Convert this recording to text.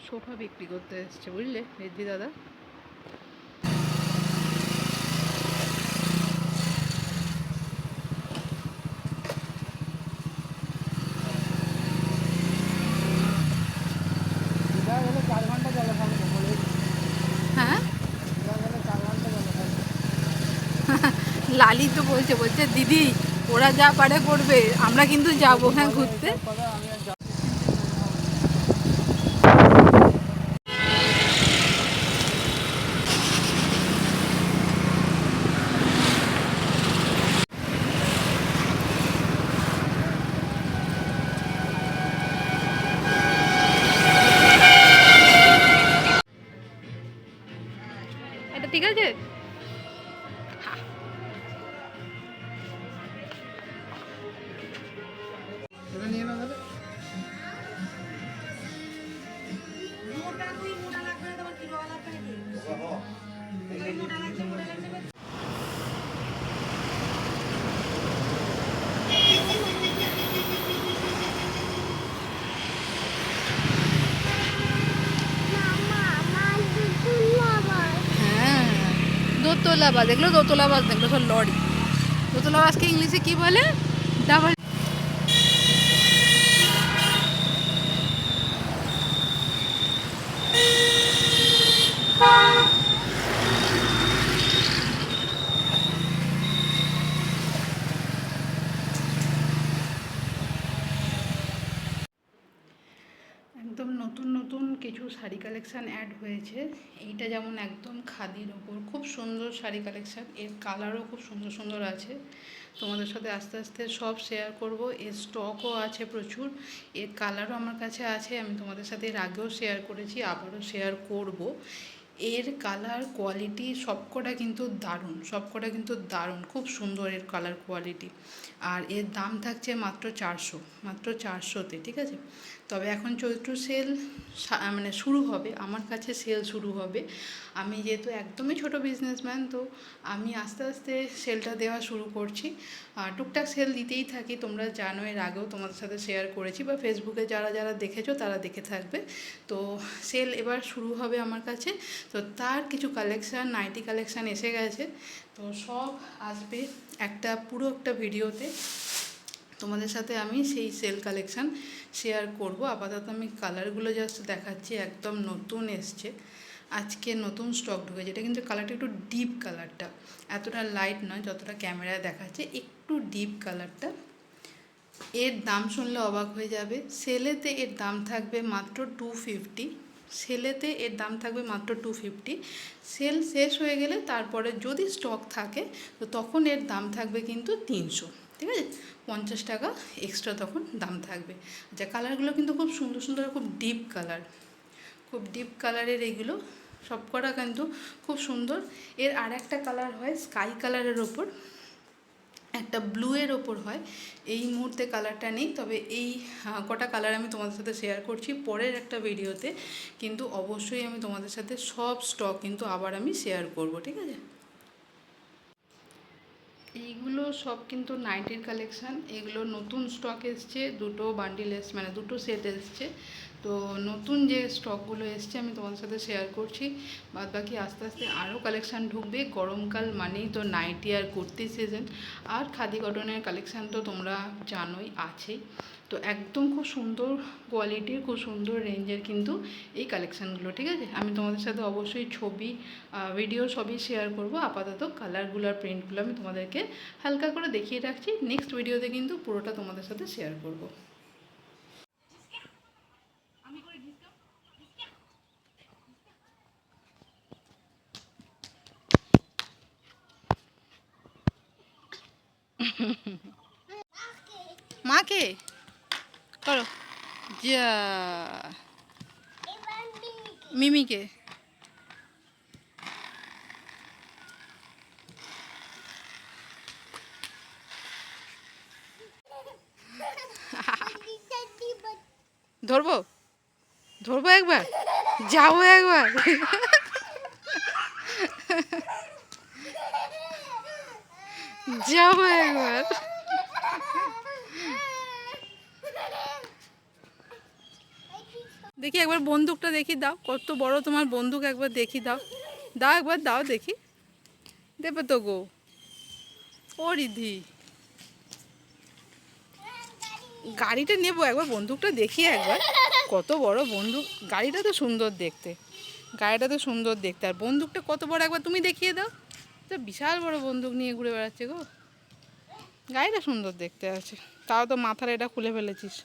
Sofa বিক্রি করতে এসছে, বুঝলে রিদ্ধি দাদা। হ্যাঁ, লালি তো বলছে দিদি ওরা যা পারে করবে, আমরা কিন্তু যাবো হ্যাঁ ঘুরতে। এটা ঠিক আছে। হ্যাঁ, দোতলা বাস, এগুলো দোতলা বাস, দেখলো সব লরি। দোতলা বাসকে ইংলিশে কি বলে? ডাবল। একদম নতুন নতুন কিছু শাড়ি কালেকশান অ্যাড হয়েছে। এইটা যেমন একদম খাদির ওপর খুব সুন্দর শাড়ি কালেকশান, এর কালারও খুব সুন্দর সুন্দর আছে। তোমাদের সাথে আস্তে আস্তে সব শেয়ার করব। এর স্টকও আছে প্রচুর, এর কালারও আমার কাছে আছে। আমি তোমাদের সাথে এর আগেও শেয়ার করেছি, আবারও শেয়ার করব। এর কালার কোয়ালিটি সবকটা কিন্তু দারুণ, সবকটা কিন্তু দারুণ, খুব সুন্দর এর কালার কোয়ালিটি। আর এর দাম থাকছে মাত্র 400, মাত্র 400-তে, ঠিক আছে। তবে এখন চৈত্র সেল মানে শুরু হবে, আমার কাছে সেল শুরু হবে। আমি যেহেতু একদমই ছোট বিজনেসম্যান, তো আমি আস্তে আস্তে সেলটা দেওয়া শুরু করছি। টুকটাক সেল দিতেই থাকি, তোমরা জানো, এর আগেও তোমাদের সাথে শেয়ার করেছি, বা ফেসবুকে যারা যারা দেখেছো তারা দেখে থাকবে। তো সেল এবার শুরু হবে আমার কাছে। তো তার কিছু কালেকশান, নাইটি কালেকশান এসে গেছে, তো সব আসবে একটা পুরো একটা ভিডিওতে। তোমাদের সাথে আমি সেই সেল কালেকশান শেয়ার করব। আপাতত আমি কালারগুলো জাস্ট দেখাচ্ছি, একদম নতুন এসছে, আজকে নতুন স্টক ঢুকেছে। এটা কিন্তু কালারটা একটু ডিপ, কালারটা এতটা লাইট নয় যতটা ক্যামেরায় দেখাচ্ছে, একটু ডিপ কালারটা। এর দাম শুনলে অবাক হয়ে যাবে, সেলেতে এর দাম থাকবে মাত্র 250। সেলেতে এর দাম থাকবে মাত্র 250। সেল শেষ হয়ে গেলে তারপরে যদি স্টক থাকে তো তখন এর দাম থাকবে কিন্তু 300, ঠিক আছে, 50 টাকা এক্সট্রা তখন দাম থাকবে। আচ্ছা, কালারগুলো কিন্তু খুব সুন্দর সুন্দর, খুব ডিপ কালার, খুব ডিপ কালারের এগুলো সবকটা কিন্তু খুব সুন্দর। এর আর একটা কালার হয় স্কাই কালারের ওপর, একটা ব্লুয়ের ওপর হয়। এই মুহূর্তে কালারটা নেই, তবে এই কটা কালার আমি তোমাদের সাথে শেয়ার করছি পরের একটা ভিডিওতে। কিন্তু অবশ্যই আমি তোমাদের সাথে সব স্টক কিন্তু আবার আমি শেয়ার করব, ঠিক আছে। এইগুলো সব কিন্তু নাইটির কালেকশান, এগুলো নতুন স্টক এসছে, দুটো বান্ডিল এসছে, মানে দুটো সেট এসছে। তো নতুন যে স্টকগুলো এসছে আমি তোমাদের সাথে শেয়ার করছি। বাদ বাকি আস্তে আস্তে আরও কালেকশান ঢুকবে। গরমকাল মানেই তো নাইটি আর কুর্তি সিজন, আর খাদি কটনের কালেকশান তো তোমরা জানোই আছেই। তো একদম খুব সুন্দর কোয়ালিটির, খুব সুন্দর রেঞ্জের কিন্তু এই কালেকশানগুলো, ঠিক আছে। আমি তোমাদের সাথে অবশ্যই ছবি, ভিডিও সবই শেয়ার করব। আপাতত কালারগুলো আর প্রিন্টগুলো আমি তোমাদেরকে হালকা করে দেখিয়ে রাখছি, নেক্সট ভিডিওতে কিন্তু পুরোটা তোমাদের সাথে শেয়ার করব। মাকে করো, যা মিমিকে। ধরবো, ধরবো একবার, যাবো একবার। যাবো একবার। দেখি একবার বন্দুকটা দেখি, দাও কত বড় তোমার বন্দুক, একবার দেখি দাও, দাও একবার দাও দেখি, দেবে তো গো। ও রিধি, গাড়িটা নেবো, একবার বন্দুকটা দেখি একবার, কত বড় বন্দুক। গাড়িটা তো সুন্দর দেখতে, গাড়িটা তো সুন্দর দেখতে, আর বন্দুকটা কত বড় একবার তুমি দেখিয়ে দাও। তো বিশাল বড় বন্দুক নিয়ে ঘুরে বেড়াচ্ছে গো। গাড়িটা সুন্দর দেখতে আছে, তাও তো মাথার এটা খুলে ফেলেছিস।